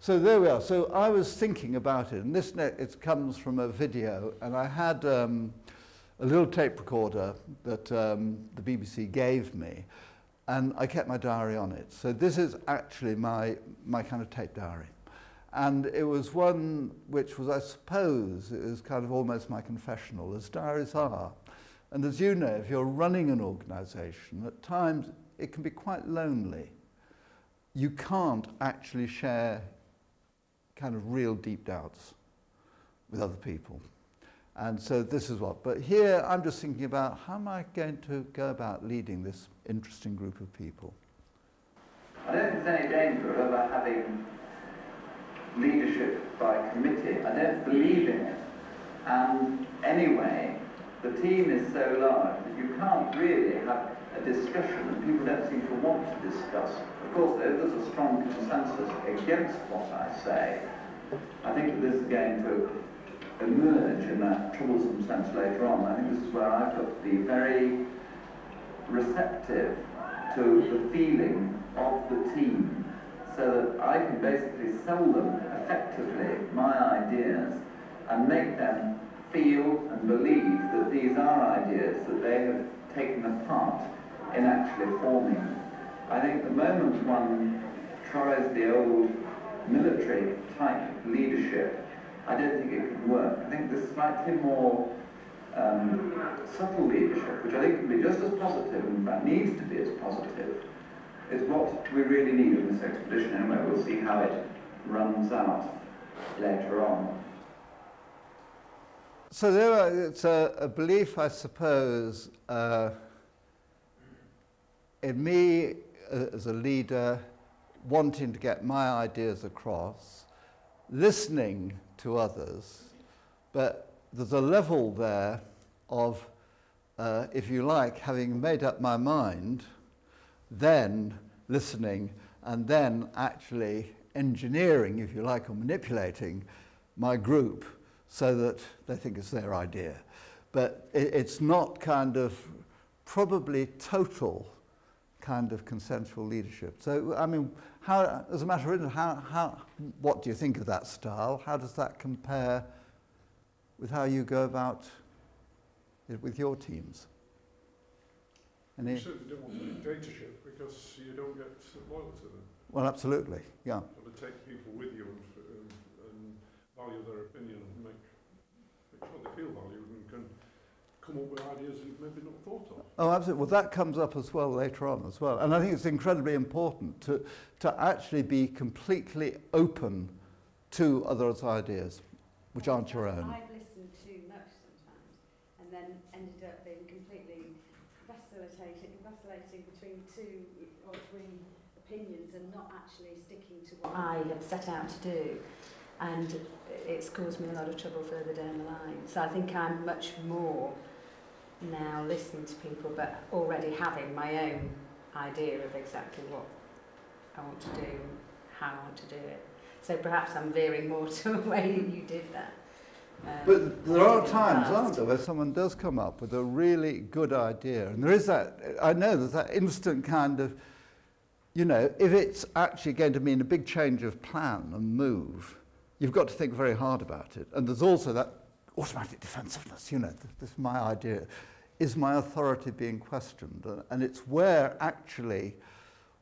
So there we are. So I was thinking about it, and this it comes from a video, and I had a little tape recorder that the BBC gave me, and I kept my diary on it. So this is actually my kind of tape diary. And it was one which was, I suppose, it was kind of almost my confessional, as diaries are. And as you know, if you're running an organisation, at times it can be quite lonely. You can't actually share kind of real deep doubts with other people. And so this is what, but here I'm just thinking about how am I going to go about leading this interesting group of people. I don't think there's any danger of ever having leadership by committee. I don't believe in it. And anyway, the team is so large that you can't really have a discussion, and people don't seem to want to discuss. Of course, though, there's a strong consensus against what I say. I think that this is going to emerge in that troublesome sense later on. I think this is where I've got to be very receptive to the feeling of the team, so that I can basically sell them effectively my ideas and make them feel and believe that these are ideas that they have taken a part in actually forming. I think the moment one tries the old military type leadership, I don't think it can work. I think this slightly more subtle leadership, which I think can be just as positive, and in fact needs to be as positive, is what we really need in this expedition. Anyway, we'll see how it runs out later on. So it's a belief, I suppose, in me as a leader, wanting to get my ideas across, listening to others, but there's a level there of, if you like, having made up my mind, then listening, and then actually engineering, if you like, or manipulating my group so that they think it's their idea. But it's not kind of probably total kind of consensual leadership. So, I mean, how, as a matter of interest, what do you think of that style? How does that compare with how you go about it with your teams? You certainly don't want dictatorship because you don't get loyal to them. Well, absolutely, yeah. You've got to take people with you and value their opinion and make sure they feel valued and can come up with ideas you've maybe not thought of. Oh, absolutely. Well, that comes up as well later on as well. And I think it's incredibly important to actually be completely open to others' ideas, which aren't your own. I've listened too much sometimes and then ended up being completely vacillating between two or three opinions and not actually sticking to what I have set out to do. And it's caused me a lot of trouble further down the line. So I think I'm much more now listening to people, but already having my own idea of exactly what I want to do, how I want to do it. So perhaps I'm veering more to the way you did that. But there are times, aren't there, where someone does come up with a really good idea, and there is that, I know there's that instant kind of, you know, if it's actually going to mean a big change of plan and move, you've got to think very hard about it. And there's also that automatic defensiveness, you know, this is my idea. Is my authority being questioned? And it's where actually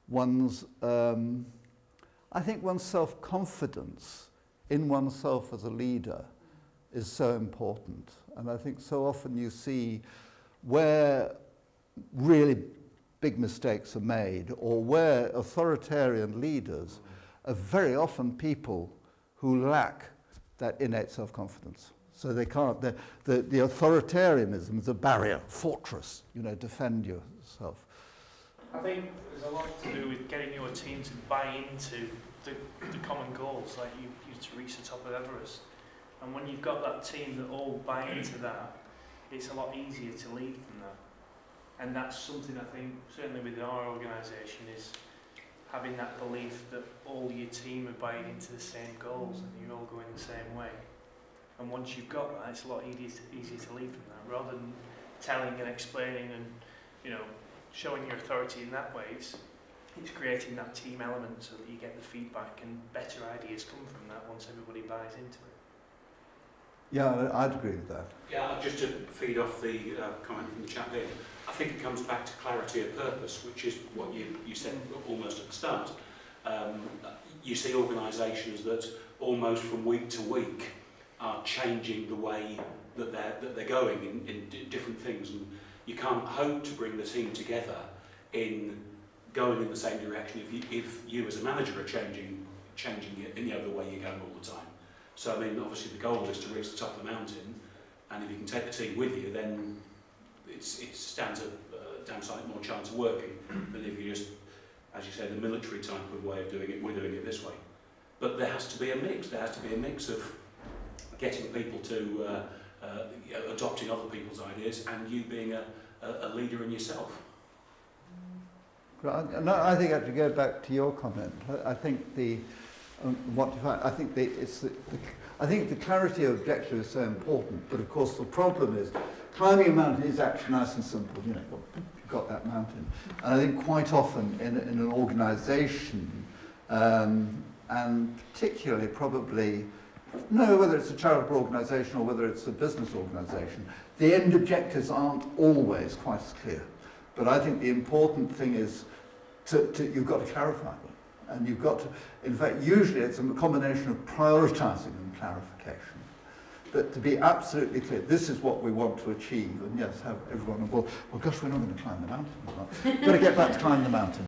one's, I think one's self-confidence in oneself as a leader is so important. And I think so often you see where really big mistakes are made, or where authoritarian leaders are very often people who lack that innate self-confidence. So they can't, the authoritarianism is a barrier, fortress, you know, defend yourself. I think there's a lot to do with getting your team to buy into the common goals, like you to reach the top of Everest. And when you've got that team that all buy into that, it's a lot easier to lead from that. And that's something I think, certainly within our organisation, is having that belief that all your team are buying into the same goals and you're all going the same way. And once you've got that, it's a lot easier to lead from that, rather than telling and explaining and, you know, showing your authority in that way. it's creating that team element so that you get the feedback and better ideas come from that once everybody buys into it. Yeah, I'd agree with that. Yeah, just to feed off the comment from the chap here, I think it comes back to clarity of purpose, which is what you said almost at the start. You see organisations that almost from week to week are changing the way that they're going in different things, and you can't hope to bring the team together in going in the same direction if you as a manager are changing it in the other way you're going all the time. So I mean, obviously the goal is to reach the top of the mountain, and if you can take the team with you, then it stands a damn sight more chance of working than if you just, as you say, the military type of way of doing it. We're doing it this way. But there has to be a mix. There has to be a mix of getting people to adopting other people's ideas, and you being a leader in yourself. I think I have to go back to your comment. I think the I think the clarity of objective is so important, but of course the problem is climbing a mountain is actually nice and simple. You know, you've got that mountain, and I think quite often in an organisation, and particularly probably, no, whether it's a charitable organisation or whether it's a business organisation, the end objectives aren't always quite as clear. But I think the important thing is you've got to clarify them. And you've got to, in fact, usually it's a combination of prioritising and clarification. But to be absolutely clear, this is what we want to achieve, and yes, have everyone on board. Well, gosh, we're not going to climb the mountain. We've got to get back to climb the mountain.